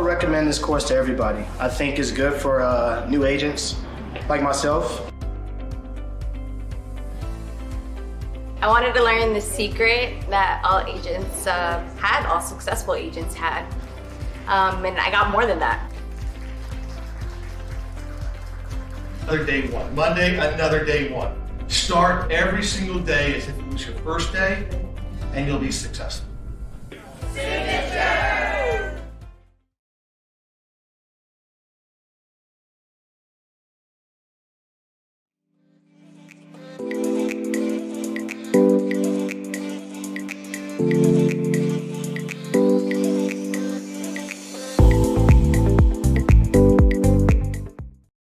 would recommend this course to everybody. I think it's good for new agents like myself. I wanted to learn the secret that all agents had, all successful agents had. And I got more than that. Another day one. Monday, another day one. Start every single day as if it was your first day, and you'll be successful. Signature!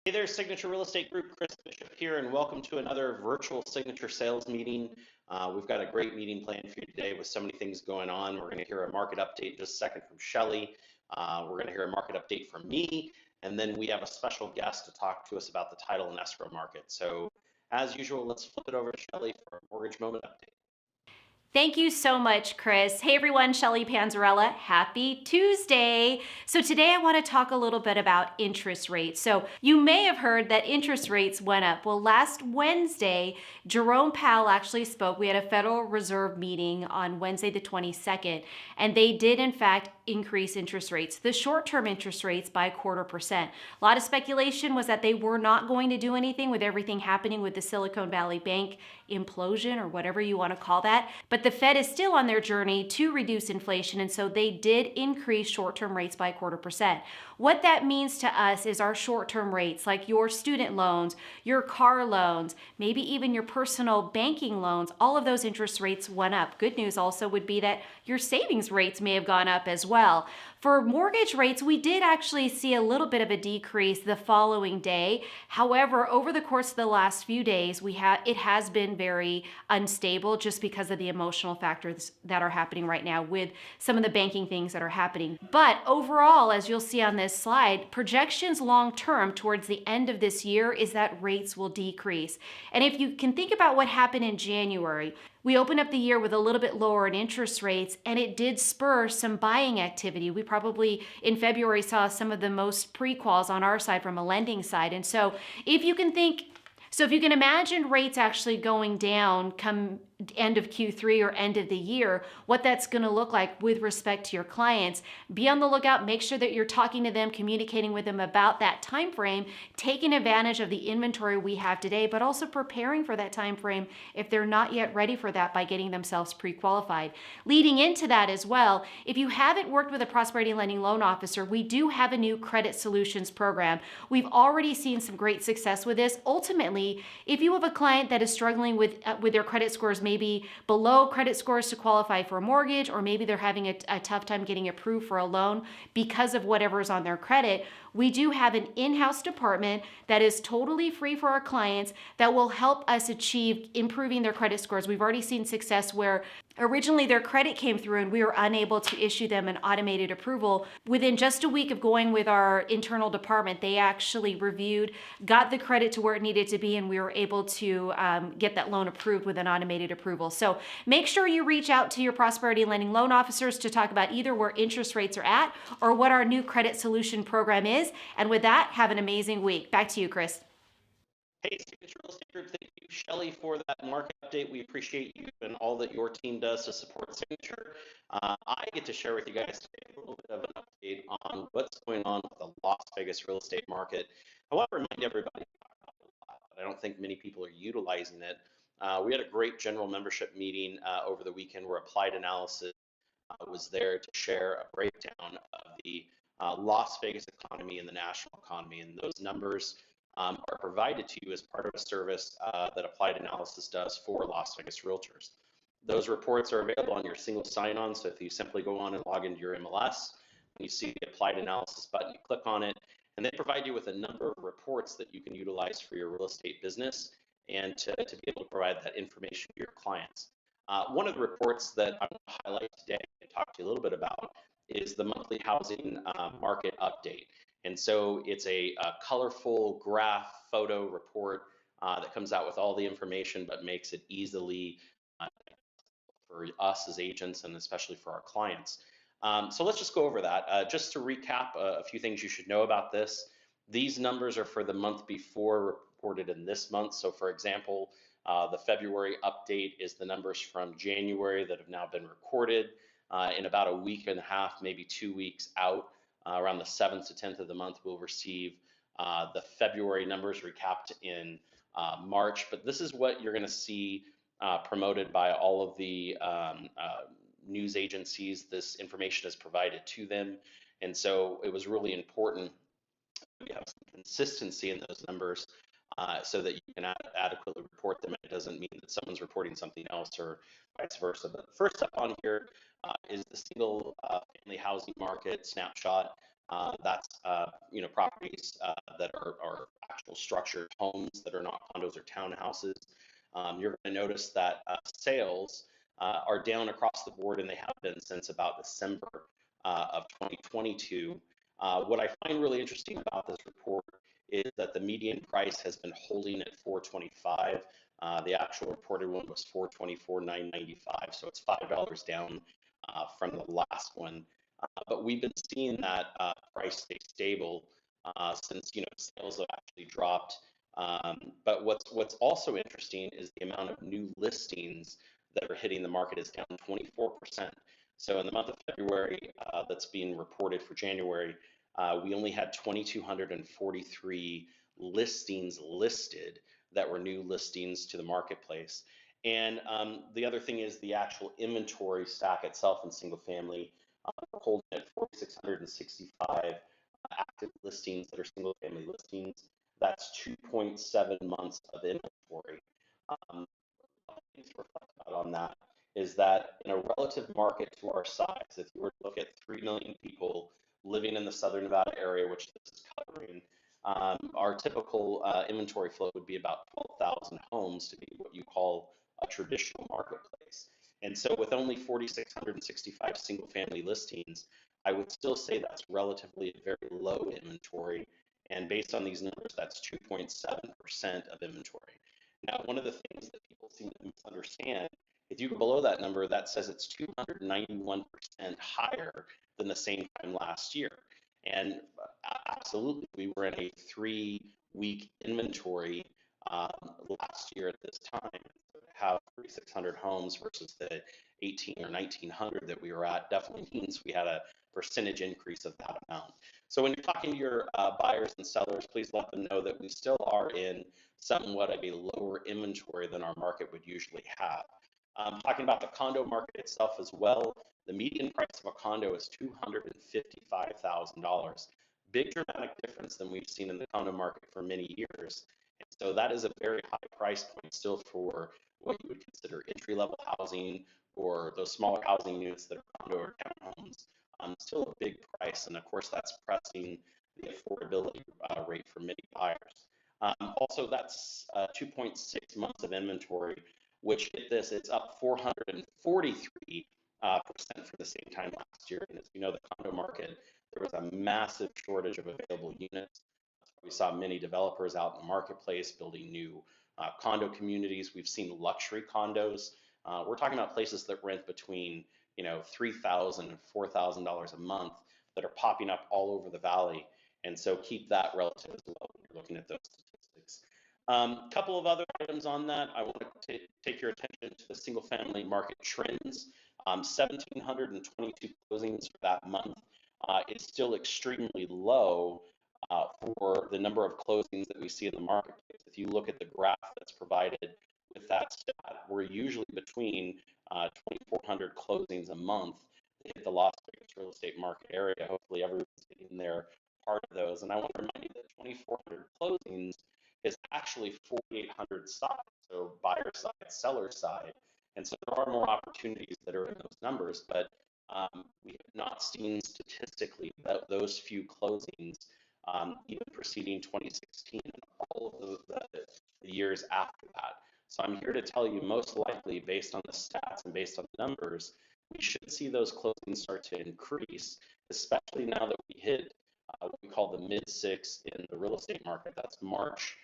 Hey there, Signature Real Estate Group, Chris Bishop here, and welcome to another virtual Signature sales meeting. We've got a great meeting planned for you today with so many things going on. We're going to hear a market update in just a second from Shelly. We're going to hear a market update from me, and then we have a special guest to talk to us about the title and escrow market. So as usual, let's flip it over to Shelly for a mortgage moment update. Thank you so much, Chris. Hey everyone, Shelly Panzarella. Happy Tuesday. So today I want to talk a little bit about interest rates. So you may have heard that interest rates went up. Well, last Wednesday, Jerome Powell actually spoke. We had a Federal Reserve meeting on Wednesday the 22nd, and they did in fact increase interest rates, the short-term interest rates by 0.25%. A lot of speculation was that they were not going to do anything with everything happening with the Silicon Valley Bank implosion or whatever you want to call that. But the Fed is still on their journey to reduce inflation, and so they did increase short-term rates by 0.25%. What that means to us is our short-term rates, like your student loans, your car loans, maybe even your personal banking loans, all of those interest rates went up. Good news also would be that your savings rates may have gone up as well. For mortgage rates, we did actually see a little bit of a decrease the following day. However, over the course of the last few days, it has been very unstable just because of the emotional factors that are happening right now with some of the banking things that are happening. But overall, as you'll see on this slide, projections long term towards the end of this year is that rates will decrease. And if you can think about what happened in January, we opened up the year with a little bit lower in interest rates, and it did spur some buying activity. We probably in February saw some of the most pre-quals on our side from a lending side. And so if you can imagine rates actually going down come end of Q3 or end of the year, what that's going to look like with respect to your clients, be on the lookout, make sure that you're talking to them, communicating with them about that time frame, taking advantage of the inventory we have today, but also preparing for that time frame if they're not yet ready for that by getting themselves pre-qualified. Leading into that as well, if you haven't worked with a Prosperity Lending Loan Officer, we do have a new credit solutions program. We've already seen some great success with this. Ultimately, if you have a client that is struggling with their credit scores, maybe below credit scores to qualify for a mortgage, or maybe they're having a tough time getting approved for a loan because of whatever's on their credit, we do have an in-house department that is totally free for our clients that will help us achieve improving their credit scores. We've already seen success where originally their credit came through and we were unable to issue them an automated approval. Within just a week of going with our internal department, they actually reviewed, got the credit to where it needed to be, and we were able to get that loan approved with an automated approval. So make sure you reach out to your Prosperity Lending Loan Officers to talk about either where interest rates are at or what our new credit solution program is. And with that, have an amazing week. Back to you, Chris. Hey, Signature Real Estate Group, thank you, Shelly, for that market update. We appreciate you and all that your team does to support Signature. I get to share with you guys today a little bit of an update on what's going on with the Las Vegas real estate market. I want to remind everybody, but I don't think many people are utilizing it. We had a great general membership meeting over the weekend where Applied Analysis was there to share a breakdown of the Las Vegas economy and the national economy, and those numbers are provided to you as part of a service that Applied Analysis does for Las Vegas realtors. Those reports are available on your single sign-on, so if you simply go on and log into your MLS, when you see the Applied Analysis button, you click on it, and they provide you with a number of reports that you can utilize for your real estate business and to be able to provide that information to your clients. One of the reports that I want to highlight today and talk to you a little bit about is the monthly housing market update. And so it's a colorful graph photo report that comes out with all the information, but makes it easily for us as agents and especially for our clients. So let's just go over that. Just to recap a few things you should know about this. These numbers are for the month before reported in this month. So for example, the February update is the numbers from January that have now been recorded. In about a week and a half, maybe 2 weeks out, around the 7th to 10th of the month, we'll receive the February numbers recapped in March. But this is what you're going to see promoted by all of the news agencies. This information is provided to them. And so it was really important we have some consistency in those numbers so that you can adequately report them. It doesn't mean that someone's reporting something else or vice versa. But the first up on here is the single family housing market snapshot. That's properties that are actual structured homes that are not condos or townhouses. You're going to notice that sales are down across the board, and they have been since about December of 2022. What I find really interesting about this report is that the median price has been holding at 425. The actual reported one was 424,995, so it's $5 down from the last one. But we've been seeing that price stay stable since sales have actually dropped. But what's also interesting is the amount of new listings that are hitting the market is down 24%. So in the month of February, that's being reported for January, we only had 2,243 listings listed that were new listings to the marketplace. And the other thing is the actual inventory stack itself in single family. We're holding at 4,665 active listings that are single family listings. That's 2.7 months of inventory. Things to reflect about on that is that in a relative market to our size, if you were to look at 3 million people living in the Southern Nevada area, which this is covering, our typical inventory flow would be about 12,000 homes to be what you call a traditional marketplace. And so with only 4,665 single family listings, I would still say that's relatively a very low inventory. And based on these numbers, that's 2.7% of inventory. Now, one of the things that people seem to misunderstand, if you go below that number, that says it's 291% higher than the same time last year. And absolutely, we were in a 3-week inventory last year at this time. So to have 3,600 homes versus the 18 or 1,900 that we were at definitely means we had a percentage increase of that amount. So when you're talking to your buyers and sellers, please let them know that we still are in somewhat of a lower inventory than our market would usually have. Talking about the condo market itself as well, the median price of a condo is $255,000. Big dramatic difference than we've seen in the condo market for many years. And so that is a very high price point still for what you would consider entry-level housing or those smaller housing units that are condo or townhomes. Still a big price, and of course that's pressing the affordability rate for many buyers. Also, that's 2.6 months of inventory, which get this, it's up 443% for the same time last year. And as you know, the condo market, there was a massive shortage of available units. We saw many developers out in the marketplace building new condo communities. We've seen luxury condos. We're talking about places that rent between $3,000 and $4,000 a month that are popping up all over the valley. And so keep that relative as well when you're looking at those statistics. Couple of other items on that. I want to take your attention to the single family market trends. 1,722 closings for that month is still extremely low for the number of closings that we see in the marketplace. If you look at the graph that's provided with that stat, we're usually between 2,400 closings a month to hit the Las Vegas real estate market area. Hopefully everyone's getting their part of those. And I want to remind you that 2,400 closings is actually 4,800 sides, so buyer side, seller side. And so there are more opportunities that are in those numbers, but we have not seen statistically that those few closings even preceding 2016 and all of the years after that. So I'm here to tell you most likely, based on the stats and based on the numbers, we should see those closings start to increase, especially now that we hit what we call the mid-6 in the real estate market. That's March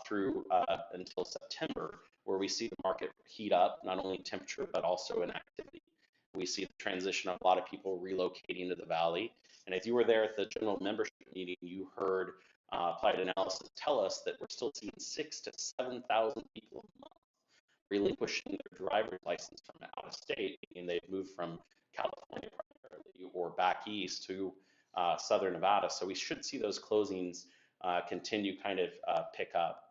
through until September, where we see the market heat up, not only in temperature, but also in activity. We see the transition of a lot of people relocating to the Valley. And if you were there at the general membership meeting, you heard Applied Analysis tell us that we're still seeing 6,000 to 7,000 people a month relinquishing their driver's license from out of state, meaning they've moved from California primarily or back east to Southern Nevada. So we should see those closings continue kind of pick up.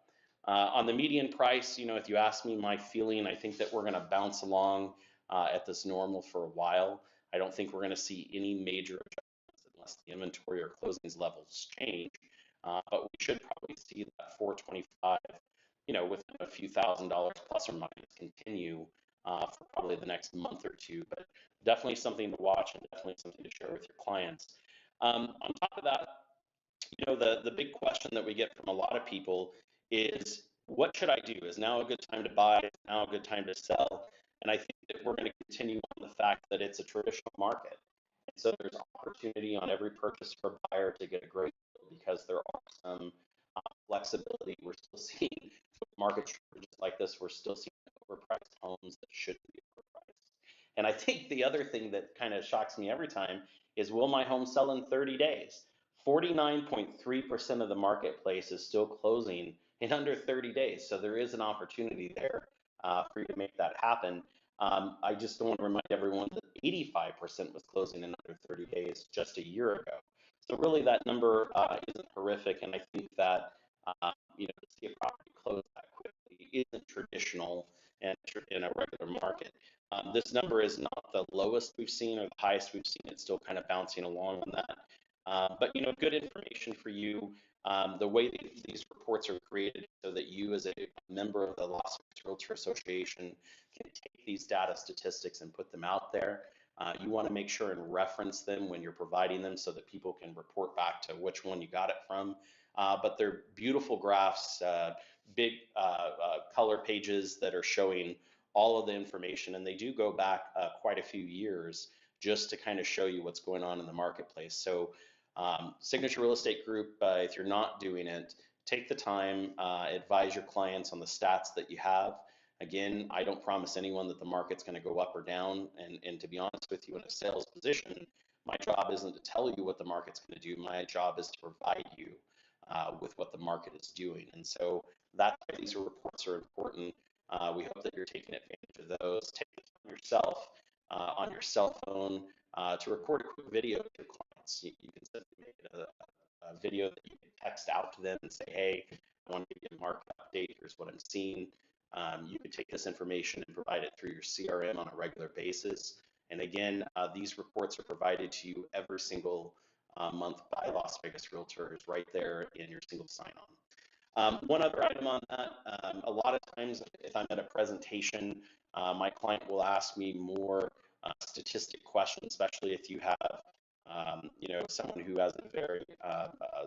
On the median price, if you ask me my feeling, I think that we're going to bounce along at this normal for a while. I don't think we're going to see any major adjustments unless the inventory or closings levels change. But we should probably see that 425, within a few $1,000s plus or minus continue for probably the next month or two. But definitely something to watch and definitely something to share with your clients. On top of that, the big question that we get from a lot of people is, what should I do? Is now a good time to buy? Is now a good time to sell? And I think that we're going to continue on the fact that it's a traditional market. And so there's opportunity on every purchase for buyer to get a great deal because there are some flexibility. We're still seeing market shortages like this. We're still seeing overpriced homes that shouldn't be overpriced. And I think the other thing that kind of shocks me every time is, will my home sell in 30 days? 49.3% of the marketplace is still closing in under 30 days. So there is an opportunity there for you to make that happen. I just want to remind everyone that 85% was closing in under 30 days just a year ago. So really that number isn't horrific. And I think that, to see a property close that quickly isn't traditional and in a regular market. This number is not the lowest we've seen or the highest we've seen. It's still kind of bouncing along on that. But good information for you. The way these reports are created so that you as a member of the Las Vegas Realtor Association can take these data statistics and put them out there. You want to make sure and reference them when you're providing them so that people can report back to which one you got it from. But they're beautiful graphs, big color pages that are showing all of the information, and they do go back quite a few years just to kind of show you what's going on in the marketplace. So Signature Real Estate Group, if you're not doing it, take the time, advise your clients on the stats that you have. Again, I don't promise anyone that the market's going to go up or down. And to be honest with you, in a sales position, my job isn't to tell you what the market's going to do. My job is to provide you with what the market is doing. And so that's why these reports are important. We hope that you're taking advantage of those. Take the time yourself on your cell phone to record a quick video with your clients. You can send a video that you can text out to them and say, hey, I want to give you a market update. Here's what I'm seeing. You can take this information and provide it through your CRM on a regular basis. And again, these reports are provided to you every single month by Las Vegas Realtors right there in your single sign-on. One other item on that, a lot of times if I'm at a presentation, my client will ask me more statistic questions, especially if you have someone who has a very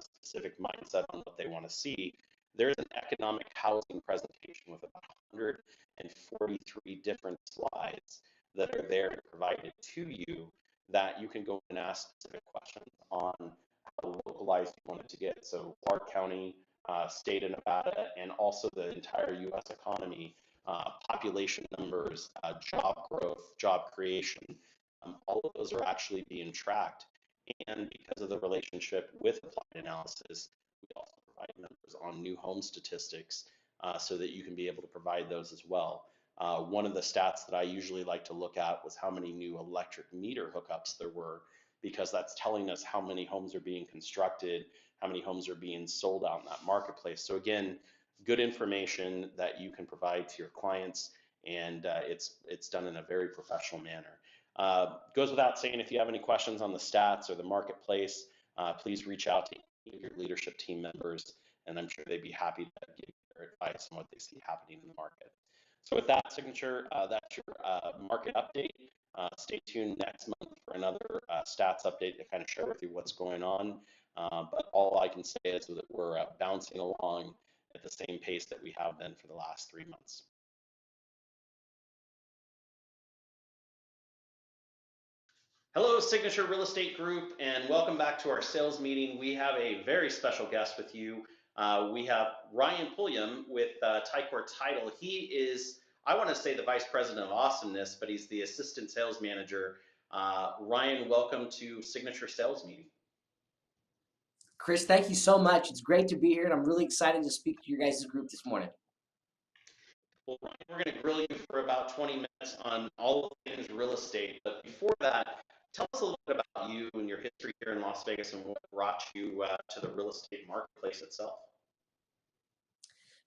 specific mindset on what they want to see. There's an economic housing presentation with about 143 different slides that are there provided to you that you can go and ask specific questions on how localized you want it to get. So Clark County, state of Nevada, and also the entire U.S. economy, population numbers, job growth, job creation, all of those are actually being tracked. And because of the relationship with Applied Analysis, we also provide numbers on new home statistics so that you can be able to provide those as well. One of the stats that I usually like to look at was how many new electric meter hookups there were, because that's telling us how many homes are being constructed, how many homes are being sold out in that marketplace. So again, good information that you can provide to your clients, and it's done in a very professional manner. Goes without saying, if you have any questions on the stats or the marketplace, please reach out to any of your leadership team members, and I'm sure they'd be happy to give you their advice on what they see happening in the market. So with that, Signature, that's your market update. Stay tuned next month for another stats update to kind of share with you what's going on. But all I can say is that we're bouncing along at the same pace that we have been for the last 3 months. Hello, Signature Real Estate Group, and welcome back to our sales meeting. We have a very special guest with you. We have Ryan Pulliam with Tagore Title. He is I want to say the vice president of awesomeness, but he's the assistant sales manager. Ryan, welcome to Signature Sales Meeting. Chris, thank you so much. It's great to be here, and I'm really excited to speak to your guys' group this morning. Well, Ryan, we're going to grill you for about 20 minutes on all things real estate. But before that, tell us a little bit about you and your history here in Las Vegas and what brought you to the real estate marketplace itself.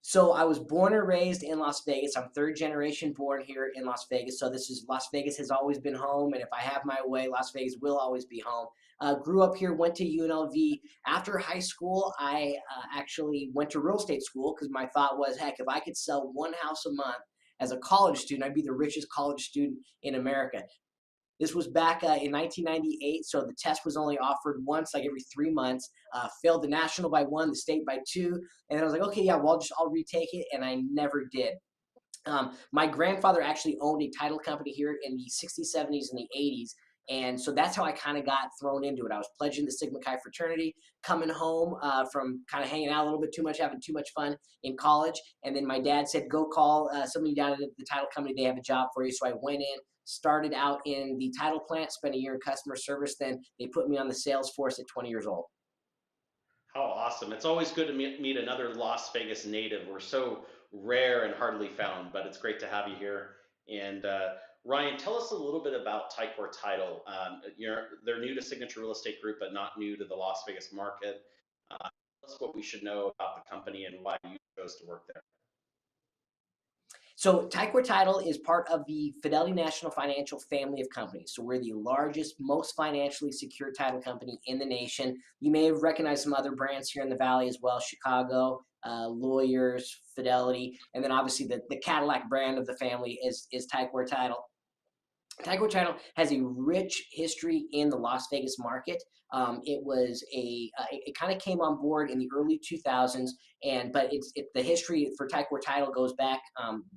So I was born and raised in Las Vegas. I'm third generation born here in Las Vegas. So this is Las Vegas has always been home. And if I have my way, Las Vegas will always be home. Grew up here, went to UNLV. After high school, I actually went to real estate school because my thought was, heck, if I could sell one house a month as a college student, I'd be the richest college student in America. This was back in 1998, so the test was only offered once, like every 3 months. Failed the national by 1, the state by 2, and I was like, okay, yeah, well, I'll retake it, and I never did. My grandfather actually owned a title company here in the 60s, 70s, and the 80s. And so that's how I kind of got thrown into it. I was pledging the Sigma Chi fraternity, coming home from kind of hanging out a little bit too much, having too much fun in college. And then my dad said, go call somebody down at the title company. They have a job for you. So I went in, started out in the title plant, spent a year in customer service. Then they put me on the sales force at 20 years old. How awesome. It's always good to meet another Las Vegas native. We're so rare and hardly found, but it's great to have you here. And Ryan, tell us a little bit about Tagore Title. They're new to Signature Real Estate Group, but not new to the Las Vegas market. Tell us what we should know about the company and why you chose to work there. So Tagore Title is part of the Fidelity National Financial family of companies. So we're the largest, most financially secure title company in the nation. You may have recognized some other brands here in the Valley as well, Chicago, Lawyers, Fidelity, and then obviously the Cadillac brand of the family is Tagore Title. Tagore Title has a rich history in the Las Vegas market. It kind of came on board in the early 2000s, but the history for Tagore Title goes back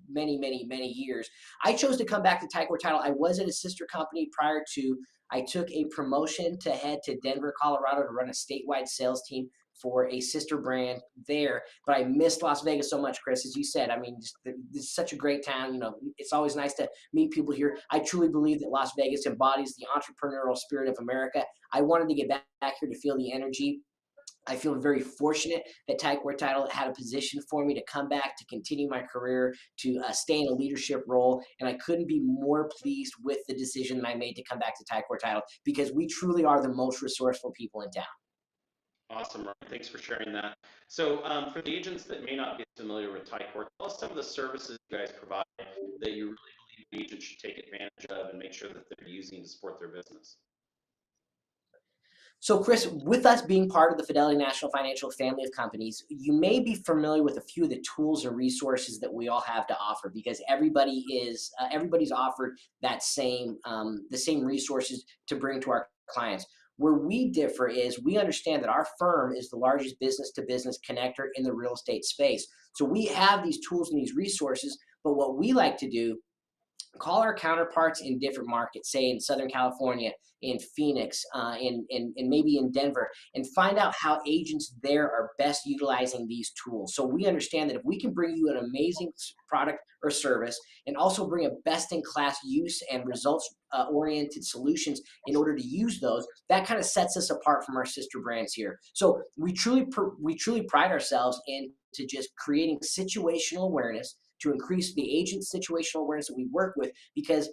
many, many, many years. I chose to come back to Tagore Title. I was at a sister company prior to. I took a promotion to head to Denver, Colorado to run a statewide sales team for a sister brand there. But I missed Las Vegas so much, Chris, as you said. I mean, this is such a great town. You know, it's always nice to meet people here. I truly believe that Las Vegas embodies the entrepreneurial spirit of America. I wanted to get back here to feel the energy. I feel very fortunate that Tagore Title had a position for me to come back, to continue my career, to stay in a leadership role. And I couldn't be more pleased with the decision that I made to come back to Tagore Title because we truly are the most resourceful people in town. Awesome, Ryan. Thanks for sharing that. So for the agents that may not be familiar with Tagore, tell us some of the services you guys provide that you really believe agents should take advantage of and make sure that they're using to support their business. So, Chris, with us being part of the Fidelity National Financial family of companies, you may be familiar with a few of the tools and resources that we all have to offer because everybody's offered that the same resources to bring to our clients. Where we differ is we understand that our firm is the largest business-to-business connector in the real estate space. So we have these tools and these resources, but what we like to do, call our counterparts in different markets, say in Southern California, in Phoenix, in maybe in Denver, and find out how agents there are best utilizing these tools. So we understand that if we can bring you an amazing product or service and also bring a best-in-class use and results-oriented solutions in order to use those, that kind of sets us apart from our sister brands here. So we truly pride ourselves into just creating situational awareness to increase the agent's situational awareness that we work with, because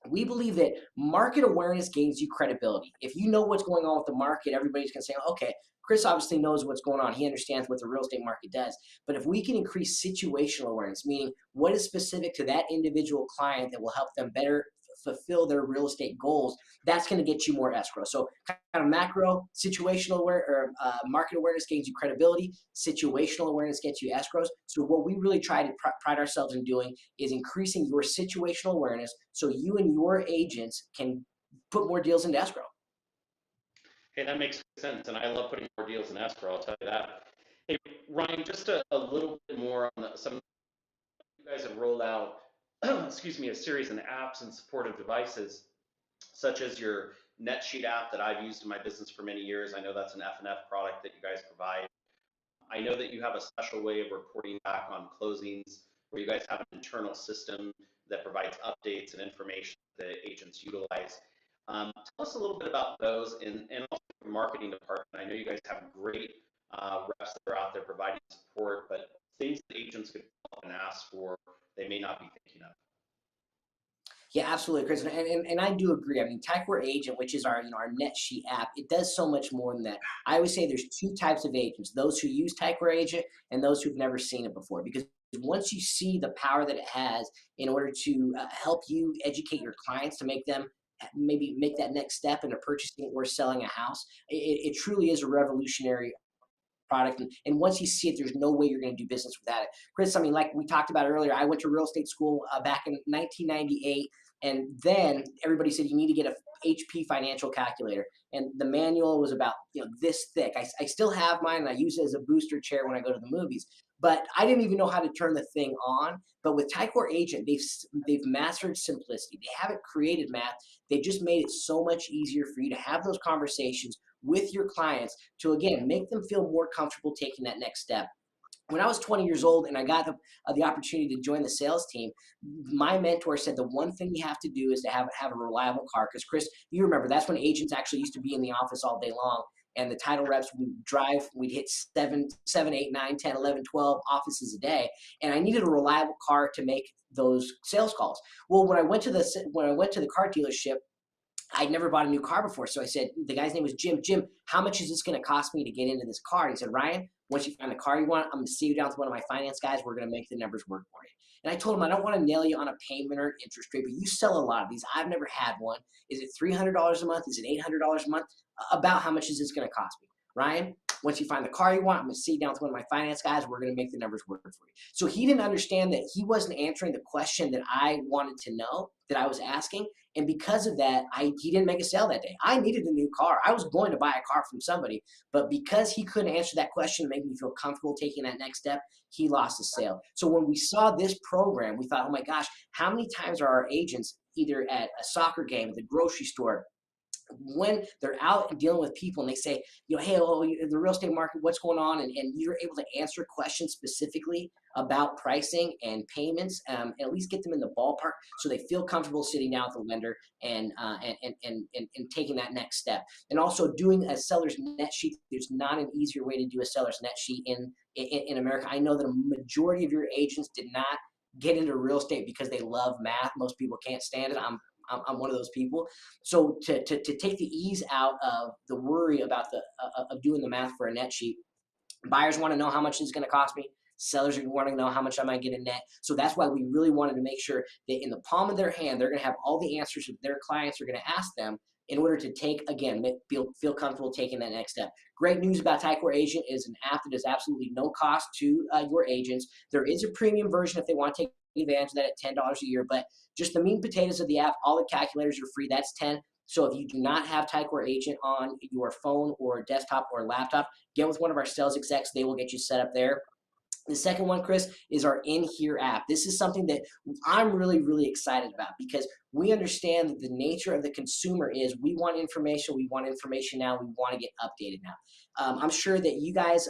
we believe that market awareness gains you credibility. If you know what's going on with the market, everybody's going to say, okay, Chris obviously knows what's going on. He understands what the real estate market does. But if we can increase situational awareness, meaning what is specific to that individual client that will help them better fulfill their real estate goals, that's going to get you more escrow. So kind of macro, situational market awareness gains you credibility. Situational awareness gets you escrows. So what we really try to pride ourselves in doing is increasing your situational awareness so you and your agents can put more deals into escrow. Hey, that makes sense, and I love putting more deals in escrow, I'll tell you that. Hey, Ryan, just a little bit more on some. You guys have rolled out, excuse me, a series of apps and supportive devices, such as your NetSheet app that I've used in my business for many years. I know that's an F&F product that you guys provide. I know that you have a special way of reporting back on closings where you guys have an internal system that provides updates and information that agents utilize. Tell us a little bit about those and also the marketing department. I know you guys have great reps that are out there providing support, but things that agents could call and ask for, they may not be thinking of. Yeah, absolutely, Chris, and I do agree. I mean, Tagore Agent, which is our our NetSheet app, it does so much more than that. I always say there's two types of agents: those who use Tagore Agent and those who've never seen it before. Because once you see the power that it has in order to help you educate your clients to make them maybe make that next step into purchasing or selling a house, it truly is a revolutionary product. And once you see it, there's no way you're going to do business without it. Chris, I mean, like we talked about earlier, I went to real estate school back in 1998. And then everybody said, you need to get a HP financial calculator. And the manual was about, this thick. I still have mine and I use it as a booster chair when I go to the movies. But I didn't even know how to turn the thing on. But with Tagore Agent, they've mastered simplicity. They haven't created math. They've just made it so much easier for you to have those conversations with your clients to, again, make them feel more comfortable taking that next step. When I was 20 years old and I got the opportunity to join the sales team, my mentor said the one thing you have to do is to have a reliable car. Because Chris, you remember that's when agents actually used to be in the office all day long, and the title reps would drive. We'd hit 7, 8, 9, 10, 11, 12 offices a day, and I needed a reliable car to make those sales calls. Well, when I went to the car dealership, I'd never bought a new car before. So I said, the guy's name was Jim. Jim, how much is this going to cost me to get into this car? And he said, Ryan, once you find the car you want, I'm going to see you down to one of my finance guys. We're going to make the numbers work for you. And I told him, I don't want to nail you on a payment or an interest rate, but you sell a lot of these. I've never had one. Is it $300 a month? Is it $800 a month? About how much is this going to cost me? Ryan, once you find the car you want, I'm going to sit down with one of my finance guys. We're going to make the numbers work for you. So he didn't understand that he wasn't answering the question that I wanted to know, that I was asking. And because of that, he didn't make a sale that day. I needed a new car. I was going to buy a car from somebody. But because he couldn't answer that question and make me feel comfortable taking that next step, he lost the sale. So when we saw this program, we thought, oh my gosh, how many times are our agents either at a soccer game, at the grocery store, when they're out dealing with people and they say, hey, the real estate market, what's going on? And you're able to answer questions specifically about pricing and payments, and at least get them in the ballpark so they feel comfortable sitting down with the lender and taking that next step. And also doing a seller's net sheet. There's not an easier way to do a seller's net sheet in America. I know that a majority of your agents did not get into real estate because they love math. Most people can't stand it. I'm one of those people. So to take the ease out of the worry about of doing the math for a net sheet, buyers want to know how much it's going to cost me. Sellers are wanting to know how much I might get in net. So that's why we really wanted to make sure that in the palm of their hand, they're going to have all the answers that their clients are going to ask them in order to feel comfortable taking that next step. Great news about Tagore Agent is an app that is absolutely no cost to your agents. There is a premium version if they want to take advantage of that at $10 a year, but just the meat and potatoes of the app, all the calculators are free. That's $10. So if you do not have Tagore Agent on your phone or desktop or laptop, get with one of our sales execs. They will get you set up there. The second one, Chris, is our In Here app. This is something that I'm really, really excited about because we understand that the nature of the consumer is we want information now, we want to get updated now. I'm sure that you guys,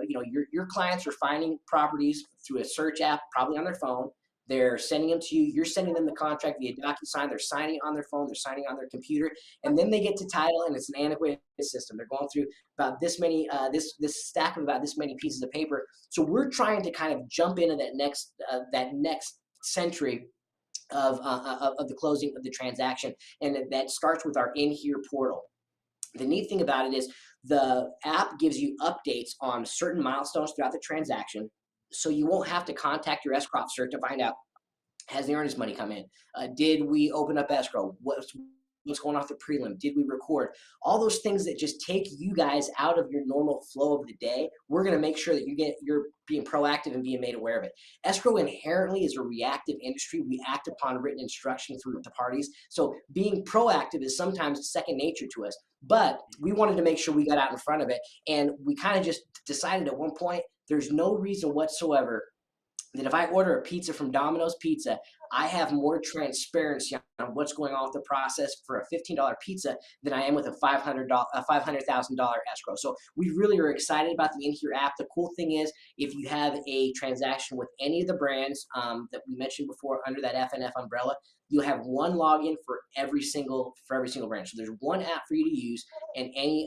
your clients are finding properties through a search app, probably on their phone. They're sending them to you. You're sending them the contract via DocuSign. They're signing it on their phone. They're signing on their computer. And then they get to title, and it's an antiquated system. They're going through about this many, this stack of about this many pieces of paper. So we're trying to kind of jump into that next century of the closing of the transaction. And that starts with our In Here portal. The neat thing about it is the app gives you updates on certain milestones throughout the transaction. So you won't have to contact your escrow officer to find out, has the earnest money come in? Did we open up escrow? What's going off the prelim? Did we record? All those things that just take you guys out of your normal flow of the day, we're going to make sure that you're being proactive and being made aware of it. Escrow inherently is a reactive industry. We act upon written instruction through the parties. So being proactive is sometimes second nature to us. But we wanted to make sure we got out in front of it. And we kind of just decided at one point, there's no reason whatsoever that if I order a pizza from Domino's Pizza, I have more transparency on what's going on with the process for a $15 pizza than I am with a $500,000 escrow. So we really are excited about the In Here app. The cool thing is, if you have a transaction with any of the brands that we mentioned before under that FNF umbrella, you'll have one login for every single brand. So there's one app for you to use, and any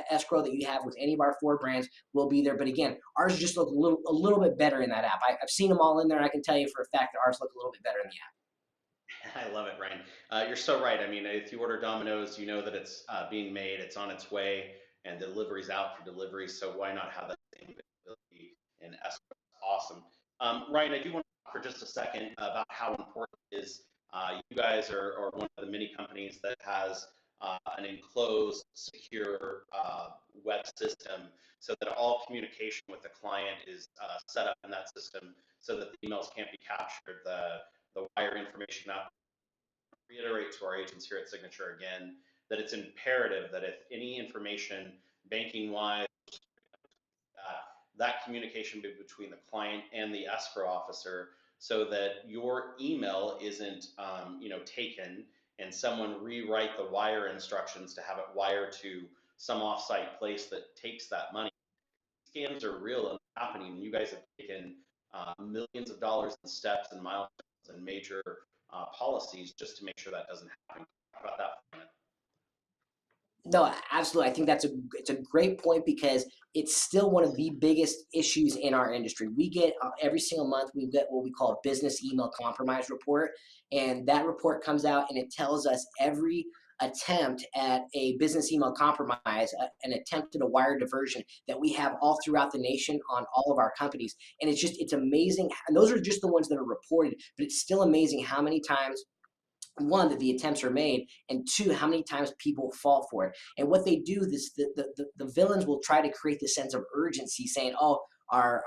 escrow that you have with any of our 4 brands will be there. But again, ours just look a little bit better in that app. I've seen them all in there. And I can tell you for a fact that ours look a little bit better in the app. I love it, Ryan. You're so right. I mean, if you order Domino's, you know that it's being made, it's on its way, and delivery's out for delivery. So why not have that same visibility in escrow? Awesome. Ryan, I do want to talk for just a second about how important it is. You guys are one of the many companies that has an enclosed, secure web system, so that all communication with the client is set up in that system, so that the emails can't be captured, the wire information not. Reiterate to our agents here at Signature again that it's imperative that if any information banking wise, that communication be between the client and the escrow officer, so that your email isn't taken and someone rewrite the wire instructions to have it wire to some offsite place that takes that money. Scams are real and happening. You guys have taken millions of dollars in steps and milestones and major policies just to make sure that doesn't happen. Talk about that for a minute. No, absolutely. I think it's a great point, because it's still one of the biggest issues in our industry. We get every single month, we get what we call a business email compromise report, and that report comes out and it tells us every attempt at a business email compromise, an attempt at a wire diversion that we have all throughout the nation on all of our companies. And it's amazing. And those are just the ones that are reported, but it's still amazing how many times, one, that the attempts are made, and two, how many times people fall for it. And what they do, the villains will try to create this sense of urgency, saying, oh, our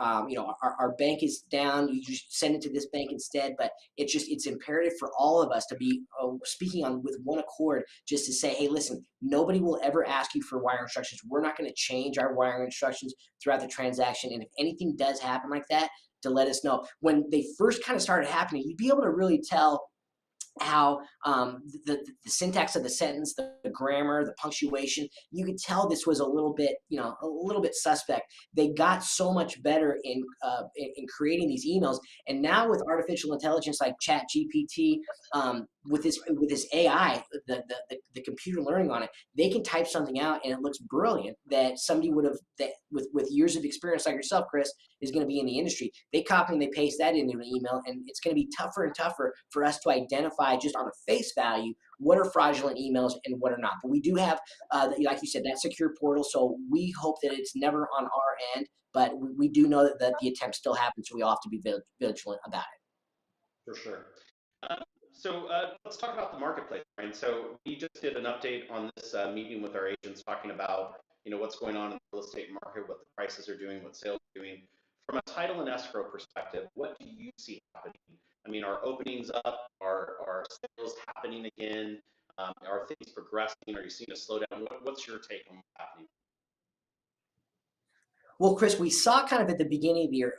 bank is down, you just send it to this bank instead. But it's imperative for all of us to be speaking on with one accord, just to say, hey, listen, nobody will ever ask you for wire instructions. We're not going to change our wire instructions throughout the transaction, and if anything does happen like that, to let us know. When they first kind of started happening, you'd be able to really tell how the syntax of the sentence, the grammar, the punctuation, you could tell this was a little bit suspect. They got so much better in creating these emails, and now with artificial intelligence like Chat GPT, with this AI, the computer learning on it, they can type something out and it looks brilliant, that somebody would have, that with years of experience like yourself, Chris, is going to be in the industry. They copy and they paste that into an email, and it's going to be tougher and tougher for us to identify just on a face value what are fraudulent emails and what are not. But we do have, like you said, that secure portal, so we hope that it's never on our end, but we do know that the attempt still happens, so we all have to be vigilant about it. For sure. So let's talk about the marketplace, Ryan. So we just did an update on this meeting with our agents, talking about what's going on in the real estate market, what the prices are doing, what sales are doing. From a title and escrow perspective, what do you see happening? I mean, are openings up? Are sales happening again? Are things progressing? Are you seeing a slowdown? What's your take on what's happening? Well, Chris, we saw kind of at the beginning of the year,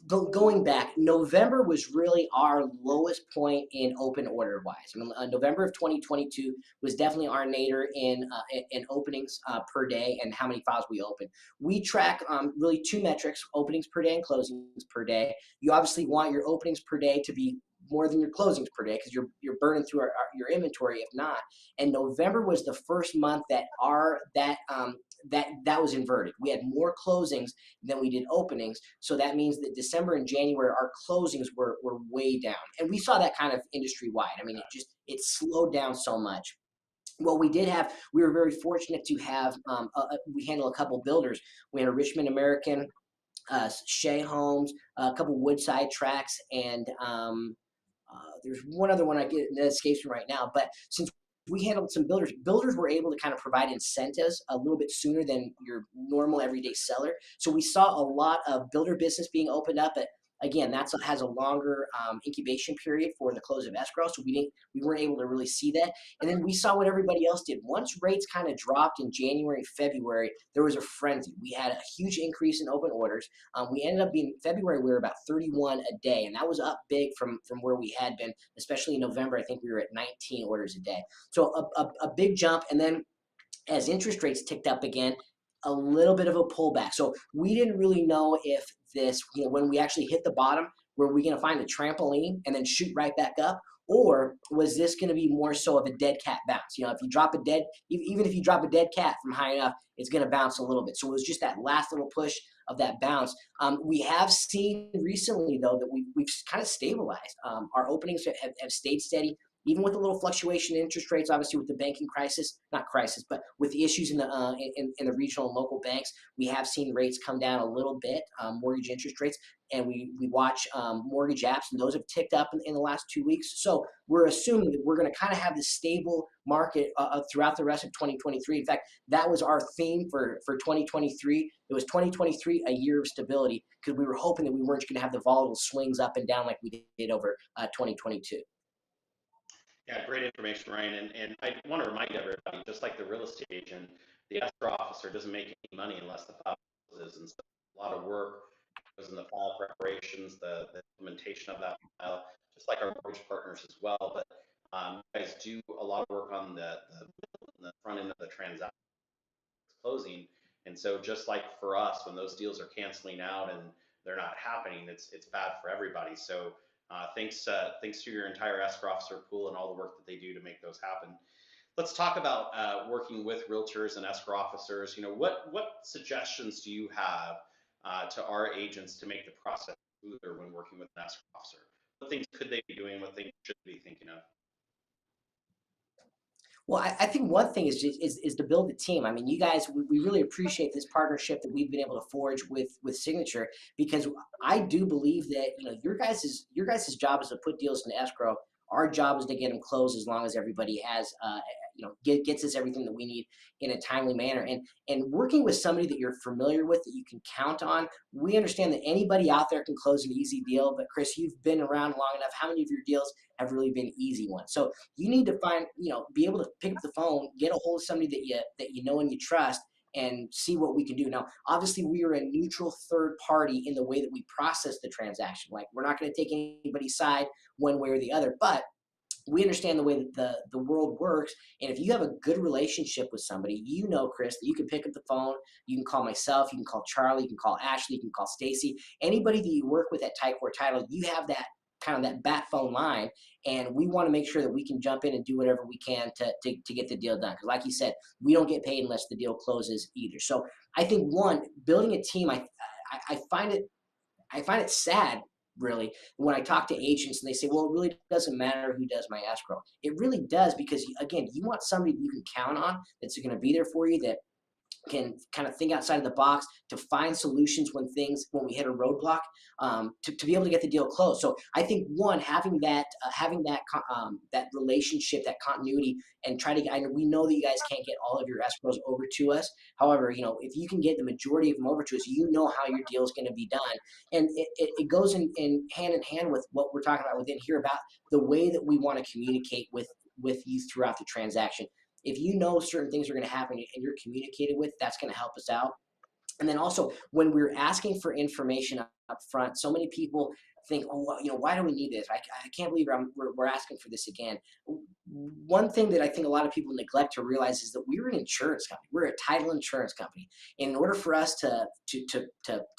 going back, November was really our lowest point in open order wise. I mean, November of 2022 was definitely our nadir in openings per day and how many files we open. We track really 2 metrics: openings per day and closings per day. You obviously want your openings per day to be more than your closings per day, because you're burning through your inventory if not. And November was the first month that that was inverted. We had more closings than we did openings. So that means that December and January, our closings were way down. And we saw that kind of industry wide. I mean, it slowed down so much. Well, we were very fortunate to have, we handle a couple builders. We had a Richmond American, Shea Homes, a couple Woodside Tracks, and there's one other one that escapes me right now. But since we handled some builders were able to kind of provide incentives a little bit sooner than your normal everyday seller. So we saw a lot of builder business being opened up at again, has a longer incubation period for the close of escrow, so we weren't able to really see that. And then we saw what everybody else did. Once rates kind of dropped in January, February, there was a frenzy. We had a huge increase in open orders. We ended up being February, we were about 31 a day, and that was up big from where we had been, especially in November. I think we were at 19 orders a day. So a big jump. And then as interest rates ticked up again, a little bit of a pullback. So we didn't really know if this, when we actually hit the bottom, were we going to find a trampoline and then shoot right back up? Or was this going to be more so of a dead cat bounce? If you drop even if you drop a dead cat from high enough, it's going to bounce a little bit. So it was just that last little push of that bounce. We have seen recently, though, that we've kind of stabilized. Our openings have stayed steady. Even with a little fluctuation in interest rates, obviously with the banking crisis, not crisis, but with the issues in the regional and local banks, we have seen rates come down a little bit, mortgage interest rates, and we watch mortgage apps, and those have ticked up in the last 2 weeks. So we're assuming that we're going to kind of have this stable market throughout the rest of 2023. In fact, that was our theme for 2023. It was 2023, a year of stability, because we were hoping that we weren't going to have the volatile swings up and down like we did over 2022. Yeah, great information, Ryan. And I want to remind everybody, just like the real estate agent, the escrow officer doesn't make any money unless the file closes. And so a lot of work goes in the file preparations, the implementation of that file, just like our mortgage partners as well. But you guys do a lot of work on the front end of the transaction closing. And so just like for us, when those deals are canceling out and they're not happening, it's bad for everybody. So thanks to your entire escrow officer pool and all the work that they do to make those happen. Let's talk about working with realtors and escrow officers. What suggestions do you have to our agents to make the process smoother when working with an escrow officer? What things could they be doing? What things should they be thinking of? Well, I think one thing is to build a team. I mean, you guys, we really appreciate this partnership that we've been able to forge with Signature, because I do believe that your guys' job is to put deals into escrow. Our job is to get them closed as long as everybody has gets us everything that we need in a timely manner. And working with somebody that you're familiar with, that you can count on. We understand that anybody out there can close an easy deal, but Chris, you've been around long enough. How many of your deals have really been easy ones? So you need to be able to pick up the phone, get a hold of somebody that you know and you trust, and see what we can do. Now, obviously, we are a neutral third party in the way that we process the transaction. Like, we're not going to take anybody's side one way or the other, but we understand the way that the world works. And if you have a good relationship with somebody, Chris, that you can pick up the phone, you can call myself, you can call Charlie, you can call Ashley, you can call Stacy, anybody that you work with at Tagore Title, you have that kind of that bat phone line, and we want to make sure that we can jump in and do whatever we can to get the deal done. Because like you said, we don't get paid unless the deal closes either. So I think, one, building a team, I find it sad, really, when I talk to agents and they say, well, it really doesn't matter who does my escrow. It really does, because again, you want somebody that you can count on, that's going to be there for you, that can kind of think outside of the box, to find solutions when we hit a roadblock, to be able to get the deal closed. So I think, one, having that relationship, that continuity, and we know that you guys can't get all of your escrows over to us. However, if you can get the majority of them over to us, how your deal is going to be done. And it goes in hand with what we're talking about within here, about the way that we want to communicate with you throughout the transaction. If you know certain things are going to happen and you're communicated with, that's going to help us out. And then also, when we're asking for information up front, so many people think, oh, well, why do we need this? I can't believe we're asking for this again. One thing that I think a lot of people neglect to realize is that we're an insurance company. We're a title insurance company. And in order for us to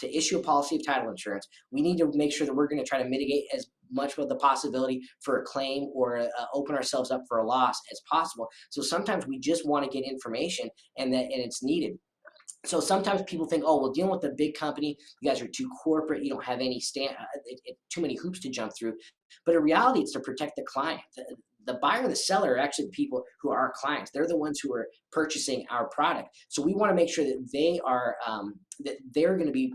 issue a policy of title insurance, we need to make sure that we're going to try to mitigate as much of the possibility for a claim or open ourselves up for a loss as possible. So sometimes we just want to get information, and it's needed. So sometimes people think, oh, well, dealing with a big company, you guys are too corporate, you don't have any too many hoops to jump through. But in reality, it's to protect the client. The buyer and the seller are actually the people who are our clients. They're the ones who are purchasing our product. So we want to make sure that they're going to be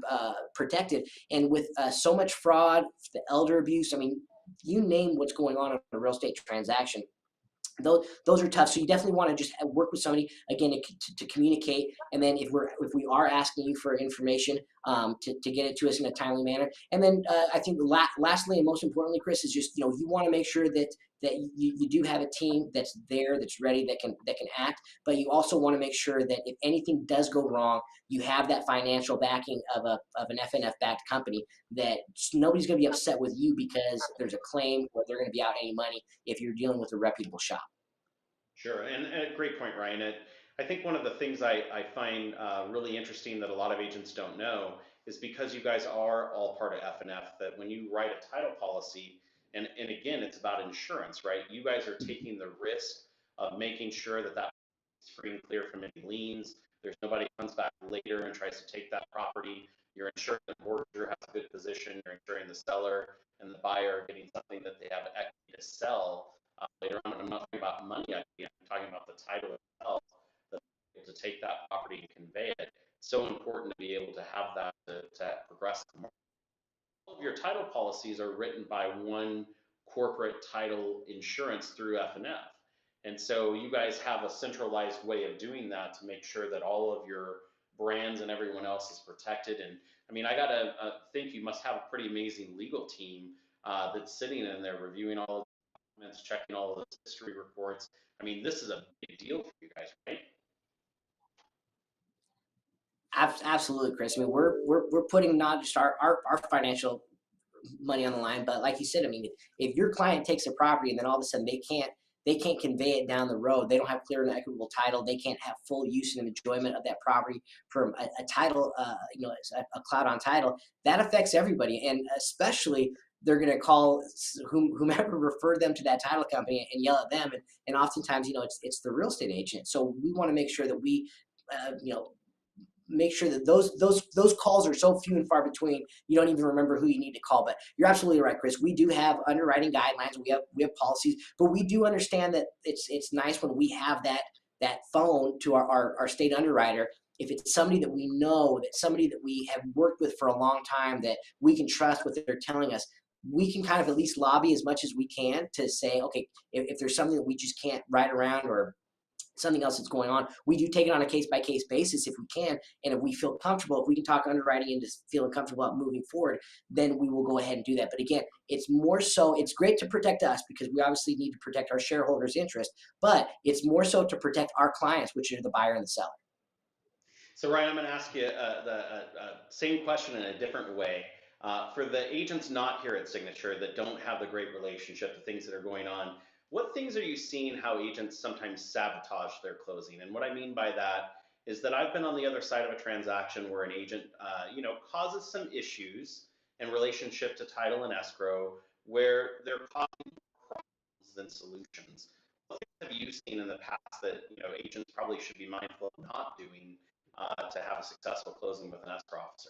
protected. And with so much fraud, the elder abuse, I mean, you name what's going on in a real estate transaction, those are tough. So you definitely want to just work with somebody, again, to communicate. And then if we are asking you for information, to get it to us in a timely manner. And then I think lastly and most importantly, Chris, is just, you want to make sure that you do have a team that's there, that's ready, that can act. But you also want to make sure that if anything does go wrong, you have that financial backing of an FNF backed company, that nobody's going to be upset with you because there's a claim or they're going to be out any money if you're dealing with a reputable shop. Sure, and a great point, Ryan. I think one of the things I find really interesting that a lot of agents don't know is because you guys are all part of FNF, that when you write a title policy, and again, it's about insurance, right? You guys are taking the risk of making sure that is free and clear from any liens. There's nobody who comes back later and tries to take that property. You're ensuring the mortgager has a good position. You're ensuring the seller and the buyer are getting something that they have equity to sell later on. And I'm not talking about money equity. I'm talking about the title itself, that to take that property and convey it. So important to be able to have that to progress the market. All of your title policies are written by one corporate title insurance through FNF. And so you guys have a centralized way of doing that to make sure that all of your brands and everyone else is protected. And I mean, I gotta think you must have a pretty amazing legal team that's sitting in there reviewing all of the documents, checking all of those history reports. I mean, this is a big deal for you guys, right? Absolutely, Chris. I mean, we're putting not just our financial money on the line, but like you said, I mean, if your client takes a property and then all of a sudden they can't convey it down the road, they don't have clear and equitable title, they can't have full use and enjoyment of that property from a title, a cloud on title, that affects everybody, and especially they're going to call whomever referred them to that title company and yell at them, and oftentimes it's the real estate agent. So we want to make sure that we make sure that those calls are so few and far between, you don't even remember who you need to call. But you're absolutely right, Chris. We do have underwriting guidelines, we have policies, but we do understand that it's nice when we have that phone to our state underwriter. If it's somebody that we know, that somebody that we have worked with for a long time, that we can trust what they're telling us, we can kind of at least lobby as much as we can to say, okay, if there's something that we just can't write around, or something else that's going on, we do take it on a case-by-case basis if we can. And if we feel comfortable, if we can talk underwriting into feeling comfortable about moving forward, then we will go ahead and do that. But again, it's more so, it's great to protect us because we obviously need to protect our shareholders' interest, but it's more so to protect our clients, which are the buyer and the seller. So Ryan, I'm going to ask you the same question in a different way. For the agents not here at Signature that don't have the great relationship, the things that are going on, what things are you seeing how agents sometimes sabotage their closing? And what I mean by that is that I've been on the other side of a transaction where an agent, causes some issues in relationship to title and escrow, where they're causing problems than solutions. What things have you seen in the past that agents probably should be mindful of not doing to have a successful closing with an escrow officer?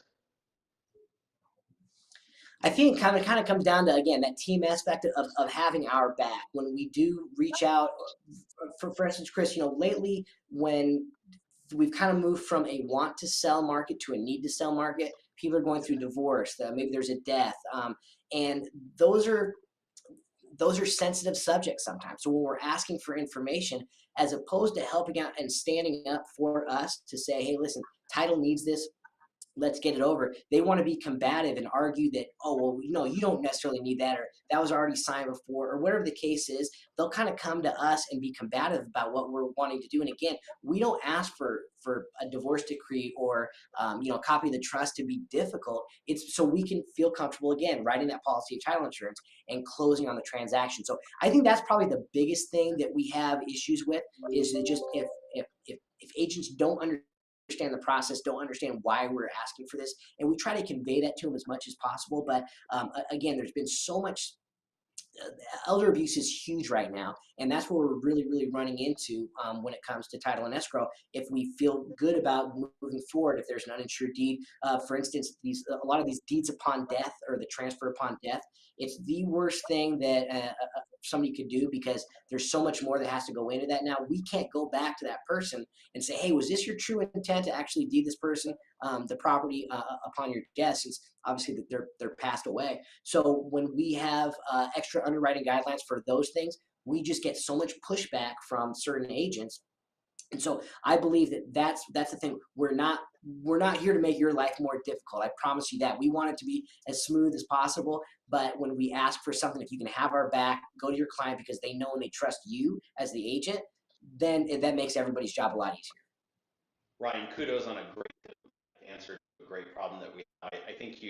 I think it kind of comes down to, again, that team aspect of having our back. When we do reach out, for instance, Chris, lately when we've kind of moved from a want to sell market to a need to sell market, people are going through divorce, maybe there's a death, and those are sensitive subjects sometimes. So when we're asking for information, as opposed to helping out and standing up for us to say, hey, listen, title needs this, let's get it over, they want to be combative and argue that, oh, well, you don't necessarily need that, or that was already signed before, or whatever the case is. They'll kind of come to us and be combative about what we're wanting to do. And again, we don't ask for a divorce decree or copy of the trust to be difficult. It's so we can feel comfortable, again, writing that policy of title insurance and closing on the transaction. So I think that's probably the biggest thing that we have issues with, is that just if agents don't understand the process, don't understand why we're asking for this, and we try to convey that to them as much as possible. But again, there's been so much elder abuse is huge right now, and that's what we're really running into when it comes to title and escrow. If we feel good about moving forward, if there's an uninsured deed, for instance, a lot of these deeds upon death or the transfer upon death, it's the worst thing that somebody could do, because there's so much more that has to go into that. Now, we can't go back to that person and say, hey, was this your true intent to actually deed this person the property upon your death, since obviously they're passed away. So when we have extra underwriting guidelines for those things, we just get so much pushback from certain agents And so I believe that that's the thing. We're not here to make your life more difficult. I promise you that. We want it to be as smooth as possible. But when we ask for something, if you can have our back, go to your client because they know and they trust you as the agent, then that makes everybody's job a lot easier. Ryan, kudos on a great answer to a great problem that we have. I think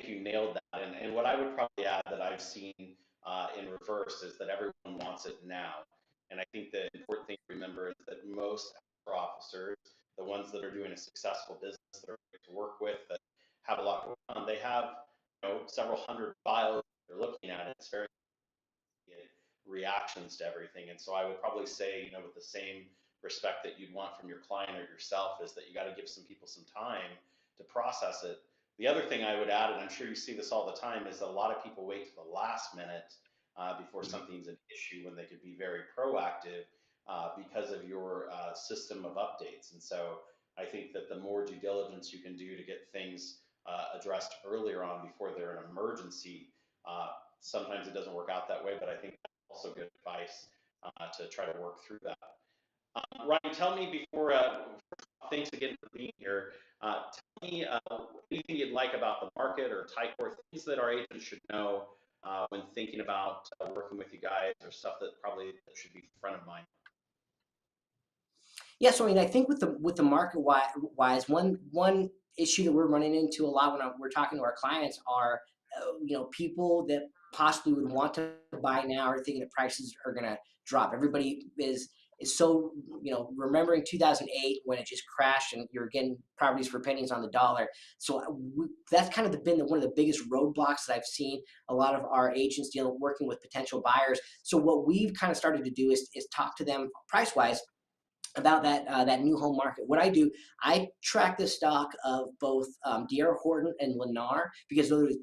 you nailed that. And what I would probably add that I've seen in reverse is that everyone wants it now. And I think the important thing to remember is that most escrow officers, the ones that are doing a successful business, that are great to work with, that have a lot going on, they have, you know, several hundred files they're looking at. It's very reactions to everything. And so I would probably say, you know, with the same respect that you'd want from your client or yourself, is that you got to give some people some time to process it. The other thing I would add, and I'm sure you see this all the time, is that a lot of people wait to the last minute before something's an issue when they could be very proactive because of your system of updates. And so I think that the more due diligence you can do to get things addressed earlier on before they're an emergency, sometimes it doesn't work out that way, but I think that's also good advice to try to work through that. Ryan, tell me before, thanks again for being here. Tell me anything you'd like about the market or Tagore, things that our agents should know when thinking about working with you guys, or stuff that probably should be front of mind. Yeah, so I mean, I think with the market wise, one issue that we're running into a lot when we're talking to our clients are, you know, people that possibly would want to buy now are thinking that prices are going to drop. Everybody is so, you know, remembering 2008 when it just crashed and you're getting properties for pennies on the dollar. So that's kind of been one of the biggest roadblocks that I've seen a lot of our agents working with potential buyers. So what we've kind of started to do is talk to them price wise about that new home market. What I do, I track the stock of both D.R. Horton and Lennar because those are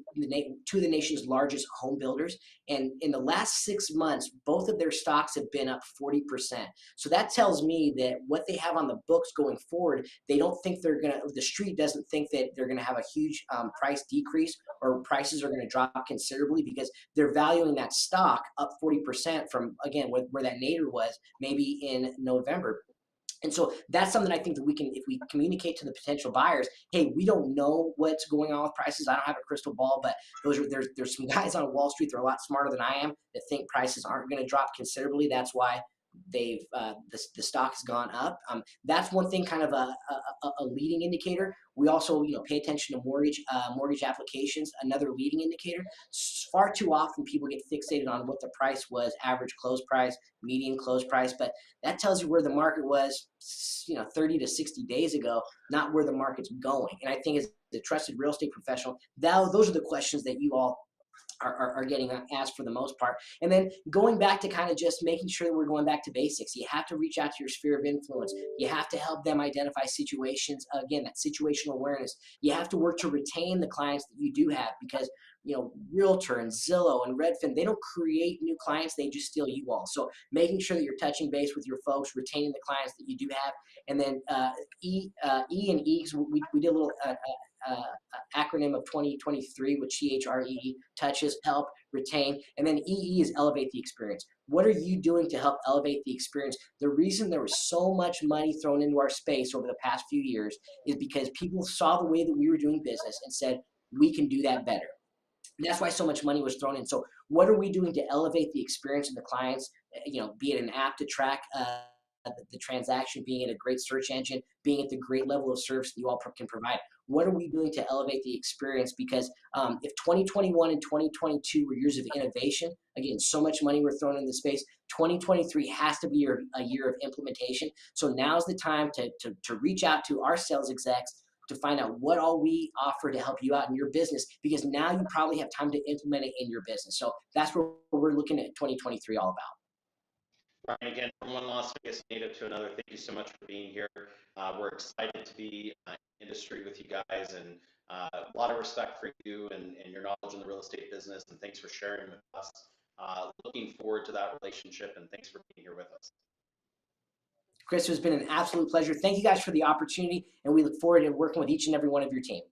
two of the nation's largest home builders. And in the last 6 months, both of their stocks have been up 40%. So that tells me that what they have on the books going forward, they don't think the street doesn't think that they're gonna have a huge price decrease or prices are gonna drop considerably because they're valuing that stock up 40% from, again, where that nadir was maybe in November. And so that's something I think that we can, if we communicate to the potential buyers, hey, we don't know what's going on with prices. I don't have a crystal ball, but there's some guys on Wall Street that are a lot smarter than I am that think prices aren't going to drop considerably. That's why the stock has gone up. That's one thing, kind of a leading indicator. We also, you know, pay attention to mortgage applications, another leading indicator. Far too often people get fixated on what the price was, average close price, median close price, but that tells you where the market was, you know, 30 to 60 days ago, not where the market's going. And I think as a trusted real estate professional, those are the questions that you all are getting asked for the most part. And then going back to kind of just making sure that we're going back to basics. You have to reach out to your sphere of influence. You have to help them identify situations. Again, that situational awareness. You have to work to retain the clients that you do have because, you know, Realtor and Zillow and Redfin, they don't create new clients, they just steal you all. So making sure that you're touching base with your folks, retaining the clients that you do have. And then E and E's, we did a little acronym of 2023 with CHREE, touches, help, retain, and then EE is elevate the experience. What are you doing to help elevate the experience? The reason there was so much money thrown into our space over the past few years is because people saw the way that we were doing business and said, we can do that better. And that's why so much money was thrown in. So what are we doing to elevate the experience of the clients, you know, be it an app to track the transaction, being it a great search engine, being at the great level of service that you all can provide. What are we doing to elevate the experience? Because if 2021 and 2022 were years of innovation, again, so much money were thrown in the space, 2023 has to be a year of implementation. So now's the time to reach out to our sales execs to find out what all we offer to help you out in your business, because now you probably have time to implement it in your business. So that's what we're looking at 2023 all about. Ryan, again, from one Las Vegas native to another, thank you so much for being here. We're excited to be in the industry with you guys, and a lot of respect for you and your knowledge in the real estate business, and thanks for sharing with us. Looking forward to that relationship, and thanks for being here with us. Chris, it's been an absolute pleasure. Thank you guys for the opportunity, and we look forward to working with each and every one of your team.